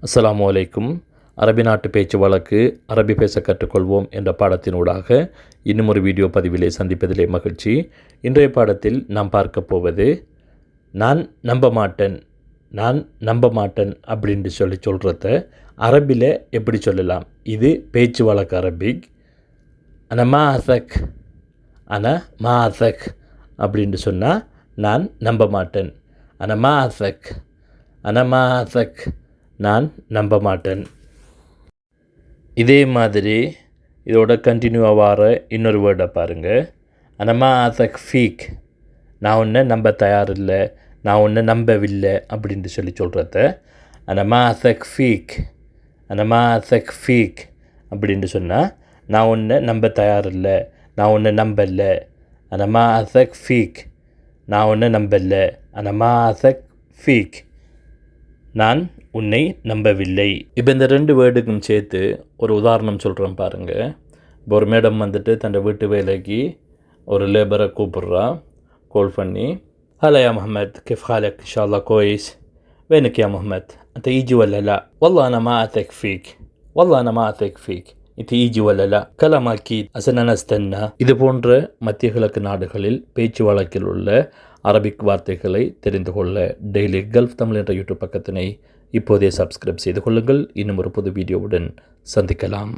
அஸ்ஸலாமு அலைக்கும். அரபி நாட்டு பேச்சு வழக்கு அரபி பேச கற்றுக்கொள்வோம் என்ற பாடத்தினூடாக இன்னும் ஒரு வீடியோ பதிவிலே சந்திப்பதிலே மகிழ்ச்சி. இன்றைய பாடத்தில் நாம் பார்க்க போவது நான் நம்ப மாட்டேன். நான் நம்ப மாட்டேன் அப்படின்னு சொல்கிறத அரபியில் எப்படி சொல்லலாம். இது பேச்சு வழக்கு அரபிக். அன மாசக் அன மாசக் அப்படின்னு சொன்னால் நான் நம்ப மாட்டேன். அன மாசக் அன மாசக் நான் நம்ப மாட்டேன். இதே மாதிரி இதோட கண்டினியூவாக வர இன்னொரு வேர்டை பாருங்கள். அனமா ஆசக் ஃபீக், நான் ஒன்றை நம்ப தயாரில்லை, நான் ஒன்றை நம்பவில்லை அப்படின்னு சொல்கிறத அனமா ஆசக் ஃபீக், அனமா ஆசக் ஃபீக் அப்படின்னு சொன்னால் நான் ஒன்றை நம்ப தயாரில்லை, நான் ஒன்றை நம்பலை. அனமா ஆசக் ஃபீக், நான் ஒன்றை நம்பலை. அனமா ஆசக் ஃபீக், நான் உன்னை நம்பவில்லை. இப்போ இந்த ரெண்டு வேர்டுக்கும் சேர்த்து ஒரு உதாரணம் சொல்கிறேன் பாருங்கள். இப்போ ஒரு மேடம் வந்துட்டு தன் வீட்டு வேலைக்கு ஒரு லேபரை கூப்பிட்றா. கால் பண்ணி, ஹலோ யா முஹம்மத், கிஃப் ஹாலக் இன் ஷா அல்லாஹ் கோயிஸ், وينك يا محمد أنت يجي ولا لا؟ والله أنا ما أثق فيك، والله أنا ما أثق فيك، أنت يجي ولا لا؟ كلام أكيد عشان أنا أستنى. இது போன்ற மத்திய கிழக்கு நாடுகளில் பேச்சு வழக்கில் உள்ள அரபிக் வார்த்தைகளை தெரிந்து கொள்ள டெய்லி கல்ஃப் தமிழ் என்ற யூடியூப் பக்கத்தினை இப்போதே சப்ஸ்கிரைப் செய்து கொள்ளுங்கள். இன்னும் ஒரு புது வீடியோவுடன் சந்திக்கலாம்.